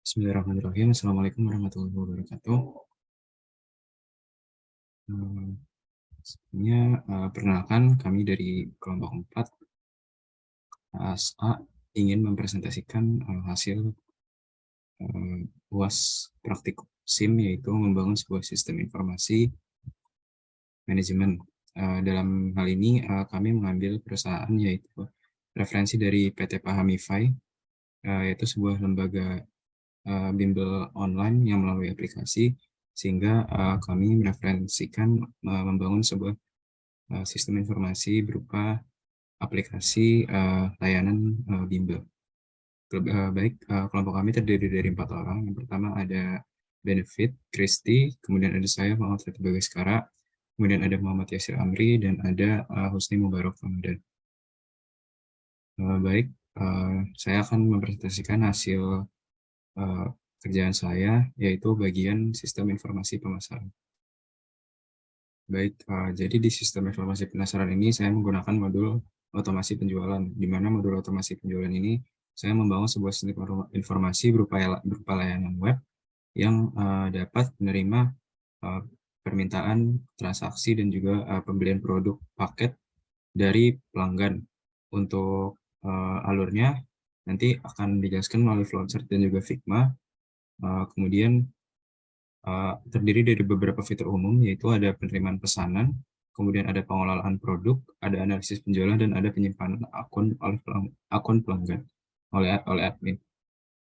Bismillahirrahmanirrahim. Assalamualaikum warahmatullahi wabarakatuh. Sebelumnya, perkenalkan kami dari kelompok 4 ASA ingin mempresentasikan hasil UAS praktikum SIM, yaitu membangun sebuah sistem informasi manajemen. Dalam hal ini kami mengambil perusahaan yaitu referensi dari PT Pahamify, yaitu sebuah lembaga bimbel online yang melalui aplikasi, sehingga kami mereferensikan membangun sebuah sistem informasi berupa aplikasi layanan bimbel. Kelompok kami terdiri dari 4 orang. Yang pertama ada Benefit, Kristi, kemudian ada saya, Muhammad Fatih Bagaskara, kemudian ada Muhammad Yasir Amri, dan ada Husni Mubarak Ramadan. Saya akan mempresentasikan hasil kerjaan saya, yaitu bagian sistem informasi pemasaran. Jadi di sistem informasi pemasaran ini saya menggunakan modul otomasi penjualan, di mana modul otomasi penjualan ini saya membangun sebuah sistem informasi berupa layanan web yang dapat menerima permintaan, transaksi, dan juga pembelian produk paket dari pelanggan. Untuk alurnya nanti akan dijelaskan melalui flowchart dan juga Figma. Kemudian terdiri dari beberapa fitur umum, yaitu ada penerimaan pesanan, kemudian ada pengelolaan produk, ada analisis penjualan, dan ada penyimpanan akun pelanggan oleh admin.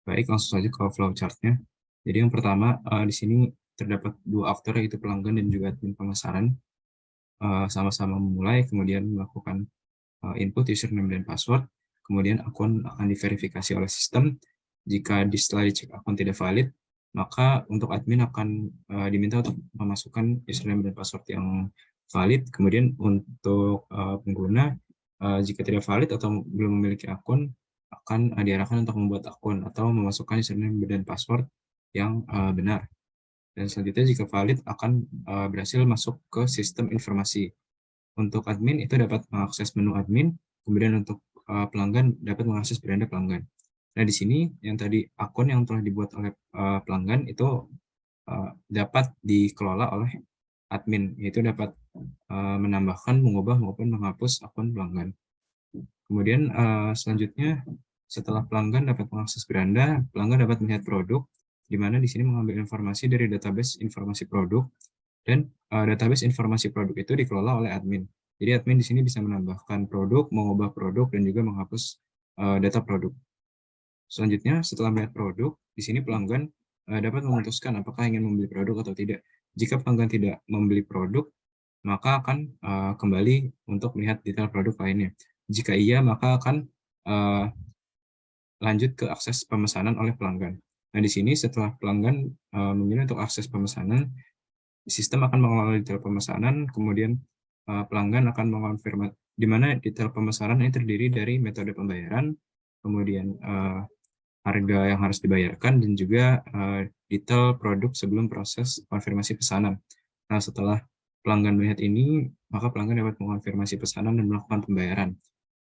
Baik, langsung saja ke flowchart-nya. Jadi yang pertama, di sini terdapat dua aktor, yaitu pelanggan dan juga admin pemasaran. Sama-sama memulai, kemudian melakukan input username dan password, kemudian akun akan diverifikasi oleh sistem. Jika setelah dicek akun tidak valid, maka untuk admin akan diminta untuk memasukkan username dan password yang valid. Kemudian untuk pengguna, jika tidak valid atau belum memiliki akun, akan diarahkan untuk membuat akun atau memasukkan username dan password yang benar. Dan selanjutnya jika valid akan berhasil masuk ke sistem informasi. Untuk admin itu dapat mengakses menu admin, kemudian untuk pelanggan dapat mengakses beranda pelanggan. Nah, di sini yang tadi akun yang telah dibuat oleh pelanggan itu dapat dikelola oleh admin, yaitu dapat menambahkan, mengubah, maupun menghapus akun pelanggan. Kemudian selanjutnya, setelah pelanggan dapat mengakses beranda, pelanggan dapat melihat produk, di mana di sini mengambil informasi dari database informasi produk, dan database informasi produk itu dikelola oleh admin. Jadi admin di sini bisa menambahkan produk, mengubah produk, dan juga menghapus data produk. Selanjutnya, setelah melihat produk, di sini pelanggan dapat memutuskan apakah ingin membeli produk atau tidak. Jika pelanggan tidak membeli produk, maka akan kembali untuk melihat detail produk lainnya. Jika iya, maka akan lanjut ke akses pemesanan oleh pelanggan. Nah, di sini setelah pelanggan memilih untuk akses pemesanan, sistem akan mengelola detail pemesanan, kemudian pelanggan akan mengonfirmasi, di mana detail pemesanan ini terdiri dari metode pembayaran, kemudian harga yang harus dibayarkan, dan juga detail produk sebelum proses konfirmasi pesanan. Nah, setelah pelanggan melihat ini, maka pelanggan dapat mengonfirmasi pesanan dan melakukan pembayaran.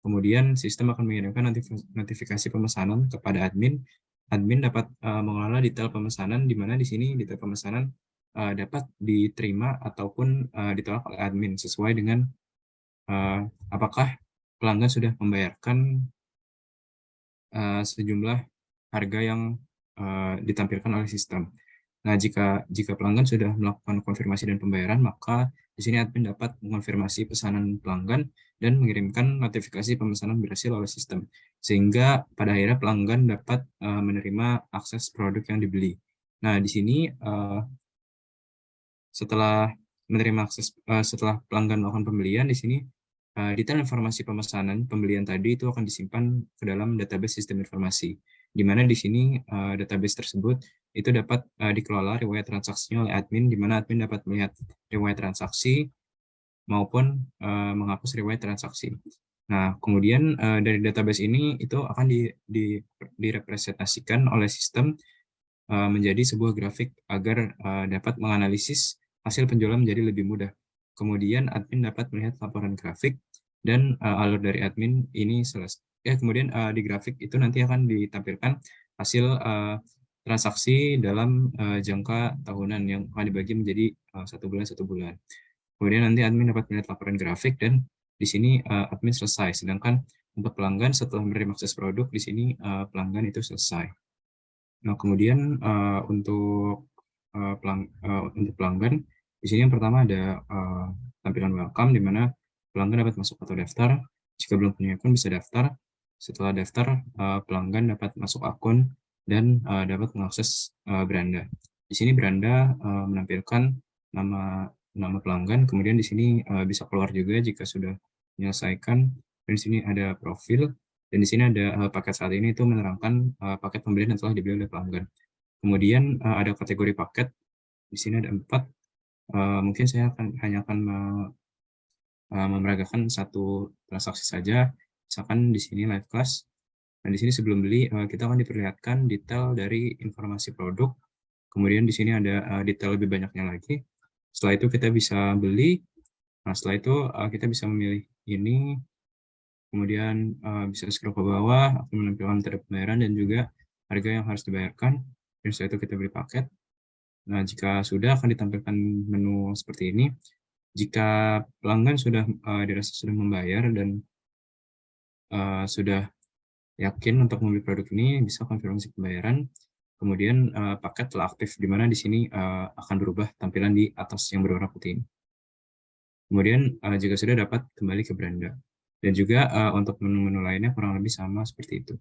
Kemudian sistem akan mengirimkan notifikasi pemesanan kepada admin. Admin dapat mengelola detail pemesanan, di mana di sini detail pemesanan dapat diterima ataupun ditolak oleh admin sesuai dengan apakah pelanggan sudah membayarkan sejumlah harga yang ditampilkan oleh sistem. Nah, jika pelanggan sudah melakukan konfirmasi dan pembayaran, maka di sini admin dapat mengonfirmasi pesanan pelanggan dan mengirimkan notifikasi pemesanan berhasil oleh sistem, sehingga pada akhirnya pelanggan dapat menerima akses produk yang dibeli. Nah, di sini setelah setelah pelanggan melakukan pembelian, di sini detail informasi pemesanan pembelian tadi itu akan disimpan ke dalam database sistem informasi, di mana di sini database tersebut itu dapat dikelola riwayat transaksinya oleh admin, di mana admin dapat melihat riwayat transaksi maupun menghapus riwayat transaksi. Nah, kemudian dari database ini itu akan direpresentasikan oleh sistem menjadi sebuah grafik agar dapat menganalisis hasil penjualan menjadi lebih mudah. Kemudian admin dapat melihat laporan grafik dan alur dari admin ini selesai. Kemudian di grafik itu nanti akan ditampilkan hasil transaksi dalam jangka tahunan yang akan dibagi menjadi 1 bulan. Kemudian nanti admin dapat melihat laporan grafik dan di sini admin selesai. Sedangkan untuk pelanggan setelah menerima akses produk di sini pelanggan itu selesai. Nah, kemudian untuk pelanggan di sini yang pertama ada tampilan welcome di mana pelanggan dapat masuk atau daftar. Jika belum punya akun bisa daftar. Setelah daftar, pelanggan dapat masuk akun dan dapat mengakses beranda. Di sini beranda menampilkan nama pelanggan, kemudian di sini bisa keluar juga jika sudah menyelesaikan. Dan di sini ada profil, dan di sini ada paket saat ini itu menerangkan paket pembelian yang telah dibeli oleh pelanggan. Kemudian ada kategori paket, di sini ada 4. Mungkin saya hanya akan memeragakan satu transaksi saja, misalkan di sini live class. Nah, di sini sebelum beli kita akan diperlihatkan detail dari informasi produk. Kemudian di sini ada detail lebih banyaknya lagi. Setelah itu kita bisa beli. Nah, setelah itu kita bisa memilih ini, kemudian bisa scroll ke bawah, akan menampilkan metode pembayaran dan juga harga yang harus dibayarkan. Dan setelah itu kita beli paket. Nah, jika sudah akan ditampilkan menu seperti ini. Jika pelanggan sudah dirasa sudah membayar dan sudah yakin untuk membeli produk ini, bisa konfirmasi pembayaran. Kemudian paket telah aktif, di mana di sini akan berubah tampilan di atas yang berwarna putih ini. Kemudian jika sudah dapat kembali ke beranda. Dan juga untuk menu-menu lainnya kurang lebih sama seperti itu.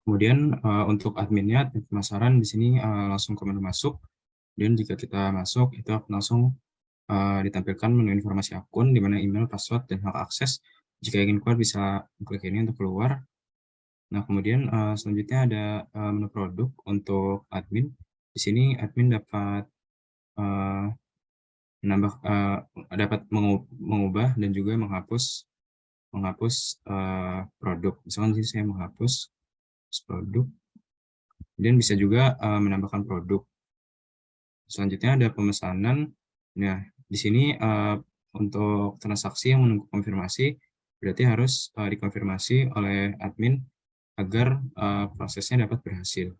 Kemudian untuk adminnya, pemasaran di sini langsung ke menu masuk. Dan jika kita masuk, itu akan langsung ditampilkan menu informasi akun, di mana email, password, dan hak akses. Jika ingin keluar bisa klik ini untuk keluar. Nah, kemudian selanjutnya ada menu produk untuk admin. Di sini admin dapat dapat mengubah dan juga menghapus produk. Misalkan di sini saya menghapus produk, dan bisa juga menambahkan produk. Selanjutnya ada pemesanan. Nah, di sini untuk transaksi yang menunggu konfirmasi, berarti harus dikonfirmasi oleh admin agar prosesnya dapat berhasil.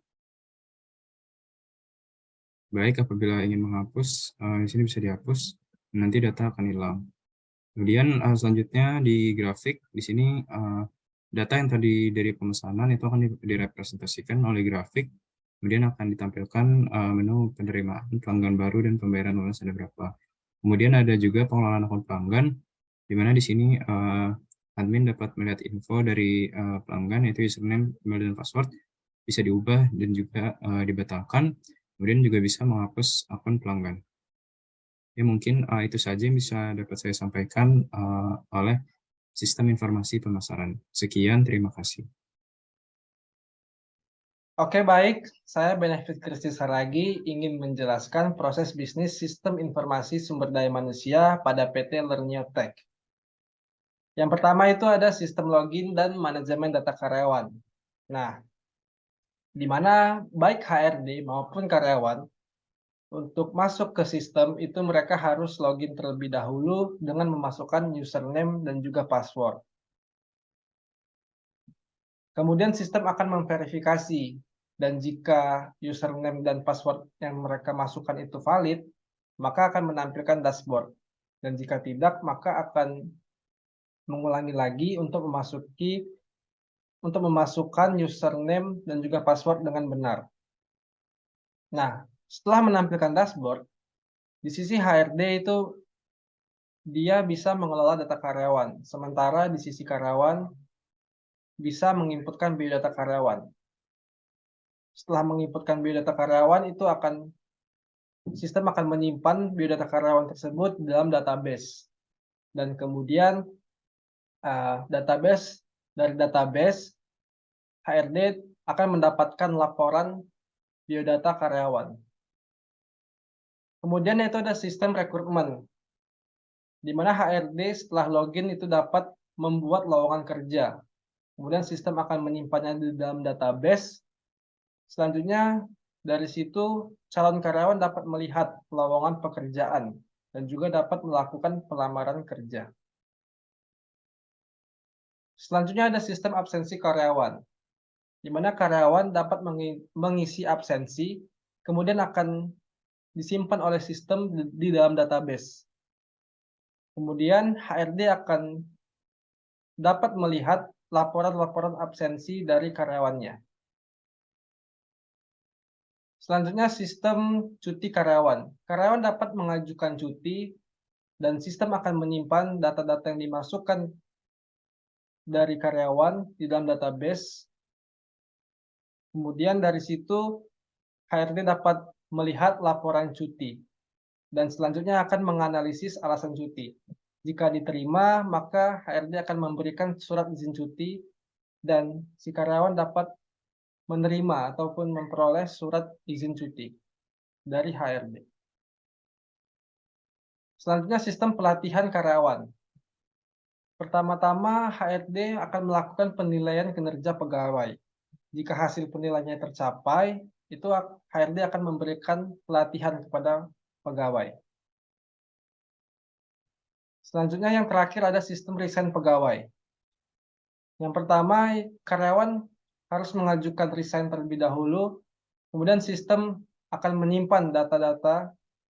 Baik, apabila ingin menghapus, di sini bisa dihapus, nanti data akan hilang. Kemudian selanjutnya di grafik, di sini data yang tadi dari pemesanan itu akan direpresentasikan oleh grafik, kemudian akan ditampilkan menu penerimaan pelanggan baru dan pembayaran lunas ada berapa. Kemudian ada juga pengelolaan akun pelanggan, di mana di sini admin dapat melihat info dari pelanggan, yaitu username, email, dan password, bisa diubah dan juga dibatalkan. Kemudian juga bisa menghapus akun pelanggan. Ya, mungkin itu saja yang bisa dapat saya sampaikan oleh sistem informasi pemasaran. Sekian, terima kasih. Oke, baik. Saya Benefit Kristi Saragi ingin menjelaskan proses bisnis sistem informasi sumber daya manusia pada PT Lernio Tech. Yang pertama itu ada sistem login dan manajemen data karyawan. Nah, di mana baik HRD maupun karyawan untuk masuk ke sistem itu mereka harus login terlebih dahulu dengan memasukkan username dan juga password. Kemudian sistem akan memverifikasi, dan jika username dan password yang mereka masukkan itu valid, maka akan menampilkan dashboard. Dan jika tidak, maka akan mengulangi lagi untuk memasukkan username dan juga password dengan benar. Nah, setelah menampilkan dashboard, di sisi HRD itu dia bisa mengelola data karyawan, sementara di sisi karyawan bisa menginputkan biodata karyawan. Setelah menginputkan biodata karyawan, sistem akan menyimpan biodata karyawan tersebut dalam database. Dan kemudian dari database HRD akan mendapatkan laporan biodata karyawan. Kemudian itu ada sistem rekrutmen, di mana HRD setelah login itu dapat membuat lowongan kerja. Kemudian sistem akan menyimpannya di dalam database. Selanjutnya dari situ calon karyawan dapat melihat lowongan pekerjaan dan juga dapat melakukan pelamaran kerja. Selanjutnya ada sistem absensi karyawan, di mana karyawan dapat mengisi absensi, kemudian akan disimpan oleh sistem di dalam database. Kemudian HRD akan dapat melihat laporan-laporan absensi dari karyawannya. Selanjutnya sistem cuti karyawan. Karyawan dapat mengajukan cuti dan sistem akan menyimpan data-data yang dimasukkan dari karyawan di dalam database. Kemudian dari situ HRD dapat melihat laporan cuti dan selanjutnya akan menganalisis alasan cuti. Jika diterima, maka HRD akan memberikan surat izin cuti dan si karyawan dapat menerima ataupun memperoleh surat izin cuti dari HRD. Selanjutnya sistem pelatihan karyawan. Pertama-tama HRD akan melakukan penilaian kinerja pegawai. Jika hasil penilaiannya tercapai, itu HRD akan memberikan pelatihan kepada pegawai. Selanjutnya yang terakhir ada sistem resign pegawai. Yang pertama, karyawan harus mengajukan resign terlebih dahulu, kemudian sistem akan menyimpan data-data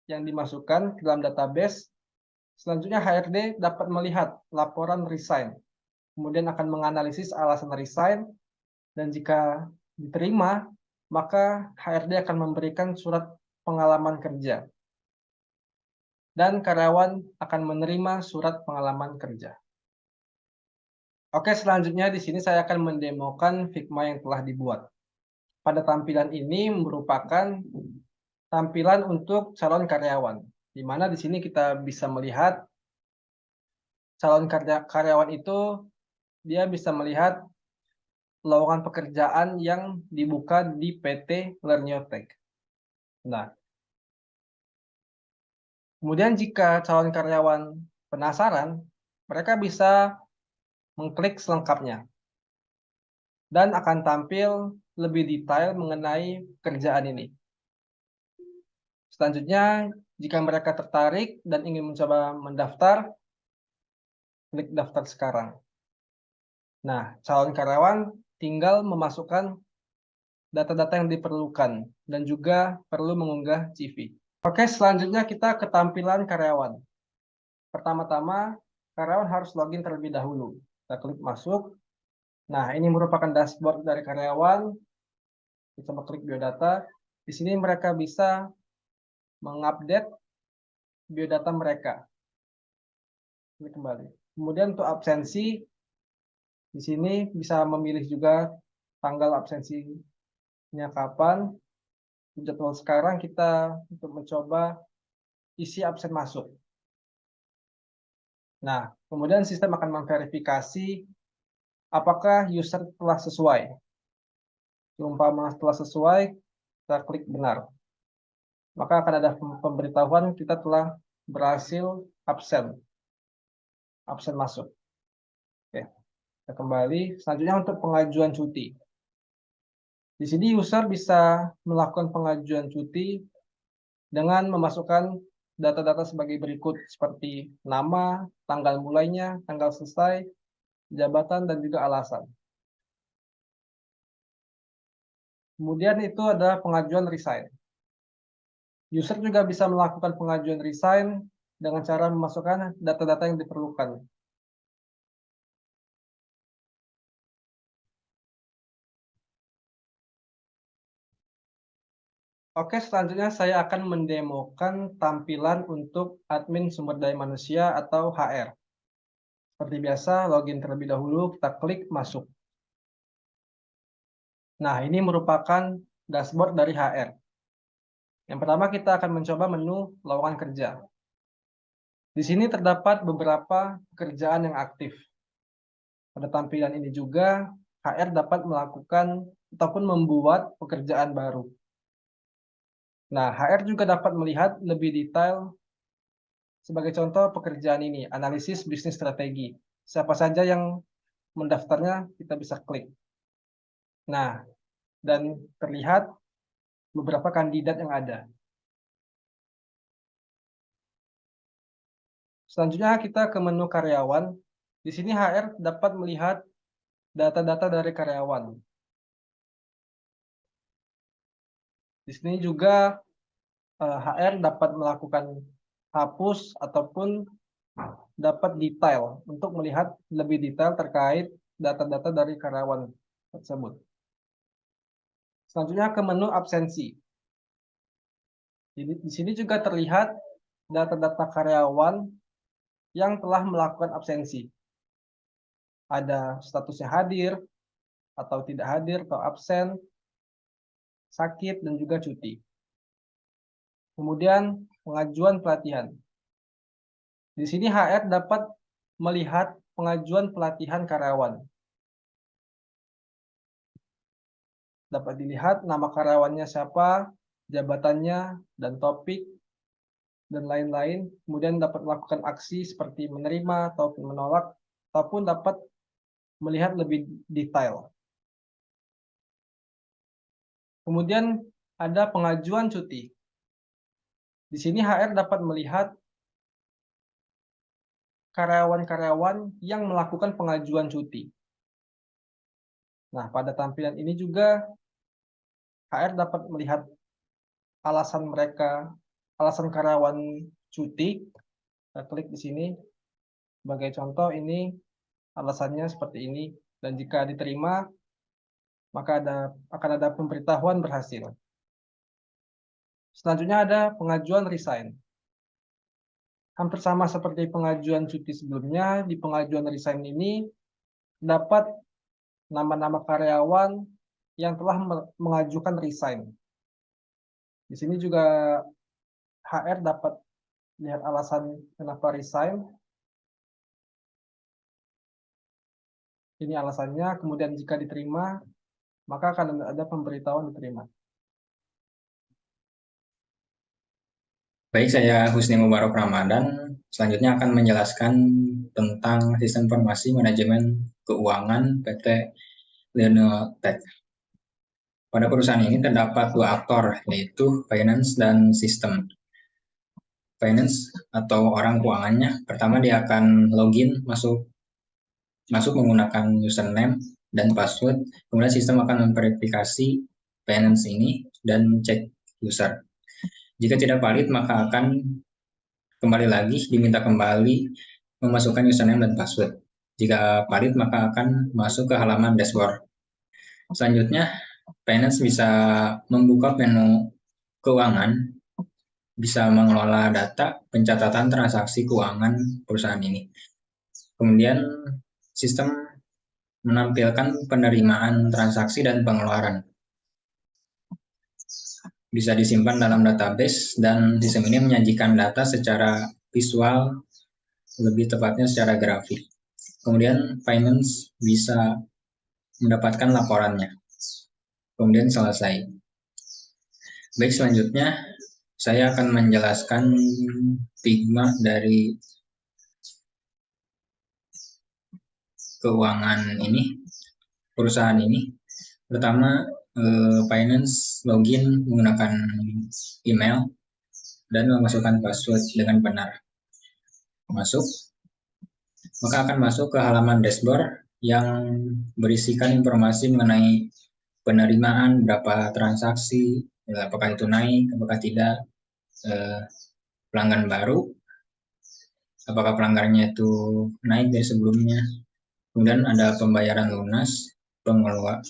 yang dimasukkan ke dalam database. Selanjutnya HRD dapat melihat laporan resign, kemudian akan menganalisis alasan resign, dan jika diterima, maka HRD akan memberikan surat pengalaman kerja. Dan karyawan akan menerima surat pengalaman kerja. Oke, selanjutnya di sini saya akan mendemokan Figma yang telah dibuat. Pada tampilan ini merupakan tampilan untuk calon karyawan, di mana di sini kita bisa melihat calon karyawan itu dia bisa melihat lowongan pekerjaan yang dibuka di PT Lerniotek. Nah, kemudian jika calon karyawan penasaran, mereka bisa mengklik selengkapnya dan akan tampil lebih detail mengenai pekerjaan ini. Selanjutnya, jika mereka tertarik dan ingin mencoba mendaftar, klik daftar sekarang. Nah, calon karyawan tinggal memasukkan data-data yang diperlukan dan juga perlu mengunggah CV. Oke, selanjutnya kita ke tampilan karyawan. Pertama-tama, karyawan harus login terlebih dahulu. Kita klik masuk. Nah, ini merupakan dashboard dari karyawan. Kita coba klik biodata. Di sini mereka bisa mengupdate biodata mereka. Klik kembali. Kemudian untuk absensi, di sini bisa memilih juga tanggal absensinya kapan. Jadwal sekarang kita untuk mencoba isi absen masuk. Nah, kemudian sistem akan memverifikasi apakah user telah sesuai. Umpama setelah sesuai, kita klik benar. Maka akan ada pemberitahuan kita telah berhasil absen masuk. Oke, kita kembali. Selanjutnya untuk pengajuan cuti. Di sini user bisa melakukan pengajuan cuti dengan memasukkan data-data sebagai berikut, seperti nama, tanggal mulainya, tanggal selesai, jabatan, dan juga alasan. Kemudian itu ada pengajuan resign. User juga bisa melakukan pengajuan resign dengan cara memasukkan data-data yang diperlukan. Oke, selanjutnya saya akan mendemokan tampilan untuk admin sumber daya manusia atau HR. Seperti biasa, login terlebih dahulu, kita klik masuk. Nah, ini merupakan dashboard dari HR. Yang pertama kita akan mencoba menu lowongan kerja. Di sini terdapat beberapa pekerjaan yang aktif. Pada tampilan ini juga, HR dapat melakukan ataupun membuat pekerjaan baru. Nah, HR juga dapat melihat lebih detail. Sebagai contoh pekerjaan ini, analisis bisnis strategi. Siapa saja yang mendaftarnya, kita bisa klik. Nah, dan terlihat beberapa kandidat yang ada. Selanjutnya kita ke menu karyawan. Di sini HR dapat melihat data-data dari karyawan. Di sini juga HR dapat melakukan hapus ataupun dapat detail untuk melihat lebih detail terkait data-data dari karyawan tersebut. Selanjutnya ke menu absensi. Jadi di sini juga terlihat data-data karyawan yang telah melakukan absensi. Ada statusnya hadir atau tidak hadir atau absen, sakit, dan juga cuti. Kemudian pengajuan pelatihan. Di sini HR dapat melihat pengajuan pelatihan karyawan. Dapat dilihat nama karyawannya siapa, jabatannya, dan topik, dan lain-lain. Kemudian dapat melakukan aksi seperti menerima ataupun menolak, ataupun dapat melihat lebih detail. Kemudian ada pengajuan cuti. Di sini HR dapat melihat karyawan-karyawan yang melakukan pengajuan cuti. Nah, pada tampilan ini juga HR dapat melihat alasan mereka, alasan karyawan cuti. Kita klik di sini. Sebagai contoh, ini alasannya seperti ini. Dan jika diterima, maka akan ada pemberitahuan berhasil. Selanjutnya ada pengajuan resign. Hampir sama seperti pengajuan cuti sebelumnya, di pengajuan resign ini dapat nama-nama karyawan yang telah mengajukan resign. Di sini juga HR dapat lihat alasan kenapa resign. Ini alasannya, kemudian jika diterima, maka akan ada pemberitahuan diterima. Baik, saya Husni Mubarak Ramadan. Selanjutnya akan menjelaskan tentang sistem informasi manajemen keuangan PT Lenotech. Pada perusahaan ini terdapat dua aktor, yaitu finance dan sistem. Finance atau orang keuangannya, pertama dia akan login masuk menggunakan username dan password. Kemudian sistem akan memverifikasi finance ini dan cek user. Jika tidak valid, maka akan kembali lagi diminta kembali memasukkan username dan password. Jika valid, maka akan masuk ke halaman dashboard. Selanjutnya, finance bisa membuka menu keuangan, bisa mengelola data pencatatan transaksi keuangan perusahaan ini. Kemudian, sistem menampilkan penerimaan transaksi dan pengeluaran. Bisa disimpan dalam database, dan sistem ini menyajikan data secara visual, lebih tepatnya secara grafik. Kemudian finance bisa mendapatkan laporannya. Kemudian selesai. Baik, selanjutnya saya akan menjelaskan stigma dari keuangan ini, perusahaan ini. Pertama, finance login menggunakan email dan memasukkan password dengan benar. Masuk, maka akan masuk ke halaman dashboard yang berisikan informasi mengenai penerimaan, berapa transaksi, apakah itu naik, apakah tidak, pelanggan baru, apakah pelanggannya itu naik dari sebelumnya. Kemudian ada pembayaran lunas,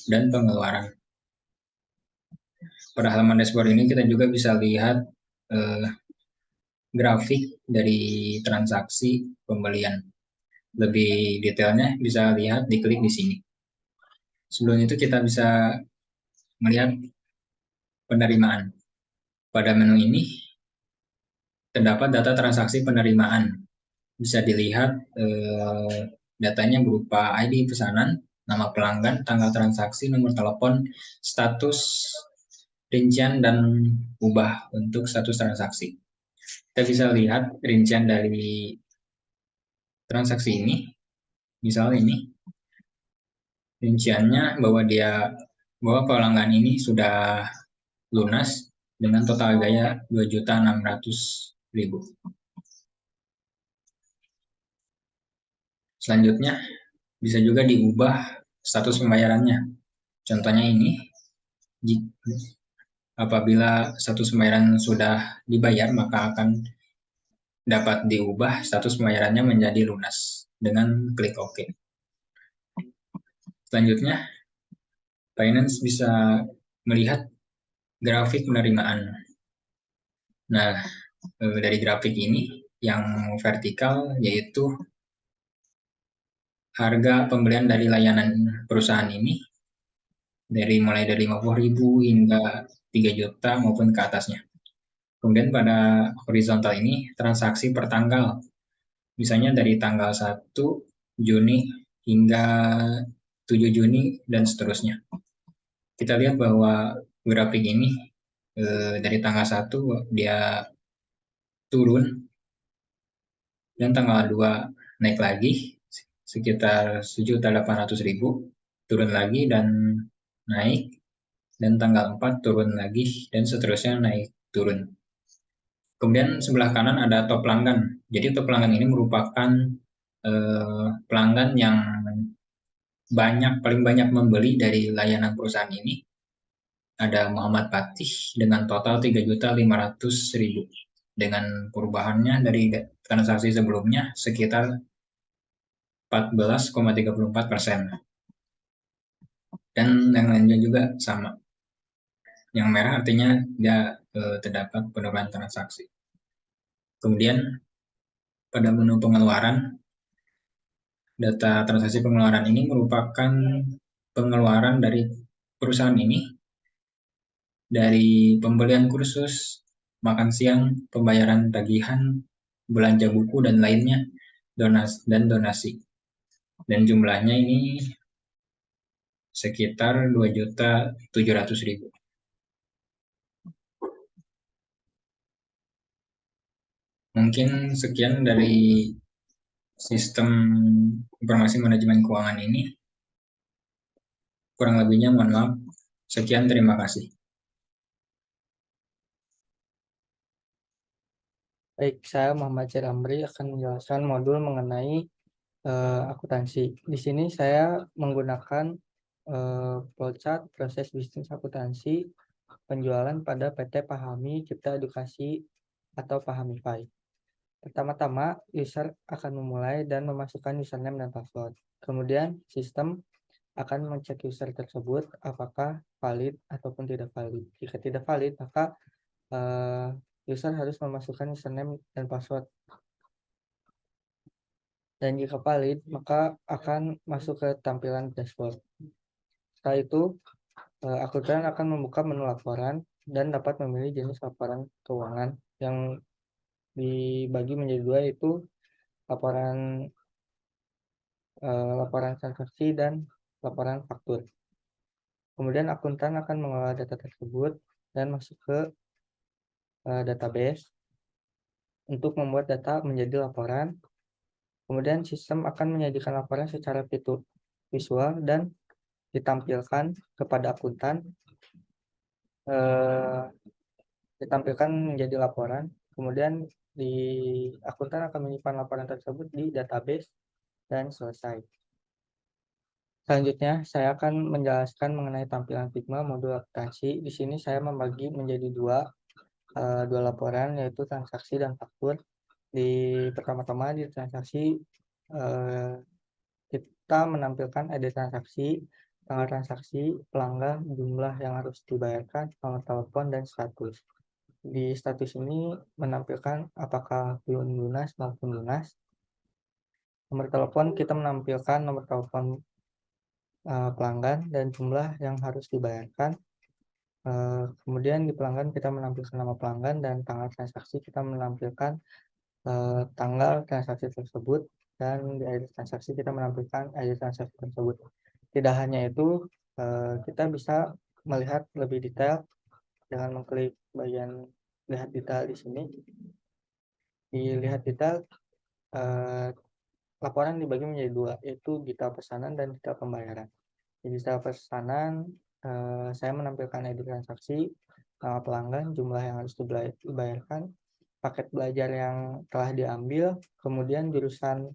dan pengeluaran. Pada halaman dashboard ini kita juga bisa lihat grafik dari transaksi pembelian. Lebih detailnya bisa lihat, diklik di sini. Sebelum itu kita bisa melihat penerimaan. Pada menu ini terdapat data transaksi penerimaan. Bisa dilihat datanya berupa ID pesanan, nama pelanggan, tanggal transaksi, nomor telepon, status, rincian, dan ubah untuk status transaksi. Kita bisa lihat rincian dari transaksi ini. Misal ini, rinciannya bahwa pelanggan ini sudah lunas dengan total biaya 2.600.000. Selanjutnya, bisa juga diubah status pembayarannya. Contohnya ini, apabila status pembayaran sudah dibayar, maka akan dapat diubah status pembayarannya menjadi lunas dengan klik OK. Selanjutnya, Binance bisa melihat grafik penerimaan. Nah, dari grafik ini, yang vertikal yaitu harga pembelian dari layanan perusahaan ini, mulai dari 50.000 hingga 3 juta maupun ke atasnya. Kemudian pada horizontal ini, transaksi per tanggal. Misalnya dari tanggal 1 Juni hingga 7 Juni dan seterusnya. Kita lihat bahwa grafik ini dari tanggal 1 dia turun dan tanggal 2 naik lagi sekitar 1.800.000, turun lagi dan naik, dan tanggal 4 turun lagi dan seterusnya naik turun. Kemudian sebelah kanan ada top pelanggan. Jadi top pelanggan ini merupakan pelanggan yang paling banyak membeli dari layanan perusahaan ini. Ada Muhammad Patih dengan total 3.500.000 dengan perubahannya dari transaksi sebelumnya sekitar 14,34%. Dan yang lainnya juga sama. Yang merah artinya dia terdapat penurunan transaksi. Kemudian pada menu pengeluaran, data transaksi pengeluaran ini merupakan pengeluaran dari perusahaan ini dari pembelian kursus, makan siang, pembayaran tagihan, belanja buku dan lainnya, donasi. Dan jumlahnya ini sekitar 2.700.000. Mungkin sekian dari sistem informasi manajemen keuangan ini. Kurang lebihnya mohon maaf. Sekian, terima kasih. Baik, saya Muhammad Ciramri akan menjelaskan modul mengenai akuntansi. Di sini saya menggunakan flowchart proses bisnis akuntansi penjualan pada PT Pahami Cipta Edukasi atau Pahamify. Pertama-tama, user akan memulai dan memasukkan username dan password. Kemudian, sistem akan mengecek user tersebut apakah valid ataupun tidak valid. Jika tidak valid, maka user harus memasukkan username dan password. Dan jika valid, maka akan masuk ke tampilan dashboard. Setelah itu, akuntan akan membuka menu laporan dan dapat memilih jenis laporan keuangan yang dibagi menjadi dua, yaitu laporan transaksi dan laporan faktur. Kemudian akuntan akan mengolah data tersebut dan masuk ke database untuk membuat data menjadi laporan. Kemudian sistem akan menyajikan laporan secara visual dan ditampilkan kepada akuntan, ditampilkan menjadi laporan. Kemudian akuntan akan menyimpan laporan tersebut di database dan selesai. Selanjutnya, saya akan menjelaskan mengenai tampilan Figma modul akuntansi. Di sini saya membagi menjadi dua laporan, yaitu transaksi dan faktur. Pertama-tama di transaksi, kita menampilkan ID transaksi, tanggal transaksi, pelanggan, jumlah yang harus dibayarkan, nomor telepon, dan status. Di status ini menampilkan apakah belum lunas maupun lunas. Nomor telepon, kita menampilkan nomor telepon pelanggan dan jumlah yang harus dibayarkan. Kemudian di pelanggan kita menampilkan nama pelanggan, dan tanggal transaksi kita menampilkan tanggal transaksi tersebut, dan di ID transaksi kita menampilkan ID transaksi tersebut. Tidak hanya itu, kita bisa melihat lebih detail dengan mengklik bagian lihat detail di sini. Di lihat detail, laporan dibagi menjadi dua, yaitu detail pesanan dan detail pembayaran. Di detail pesanan, saya menampilkan ID transaksi, nama pelanggan, jumlah yang harus dibayarkan, paket belajar yang telah diambil, kemudian jurusan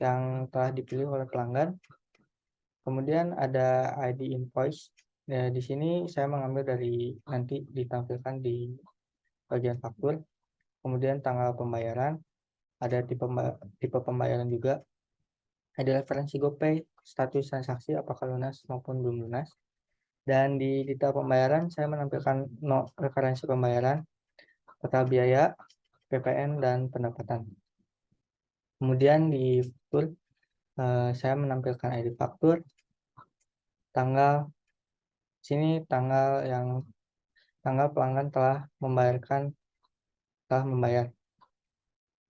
yang telah dipilih oleh pelanggan. Kemudian ada ID invoice. Ya, di sini saya mengambil dari nanti ditampilkan di bagian faktur. Kemudian tanggal pembayaran, ada tipe pembayaran juga. Ada referensi GoPay, status transaksi apakah lunas maupun belum lunas. Dan di detail pembayaran saya menampilkan referensi pembayaran, total biaya, PPN, dan pendapatan. Kemudian di faktur saya menampilkan ID faktur, tanggal, sini tanggal pelanggan telah membayar.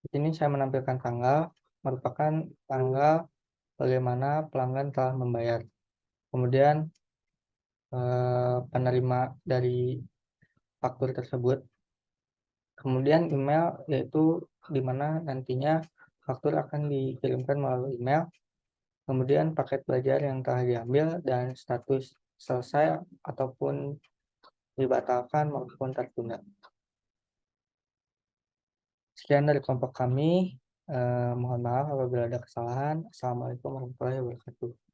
Di sini saya menampilkan tanggal, merupakan tanggal bagaimana pelanggan telah membayar. Kemudian penerima dari faktur tersebut. Kemudian email, yaitu di mana nantinya faktur akan dikirimkan melalui email. Kemudian paket belajar yang telah diambil dan status selesai ataupun dibatalkan maupun tertunda. Sekian dari kelompok kami. Mohon maaf apabila ada kesalahan. Assalamualaikum warahmatullahi wabarakatuh.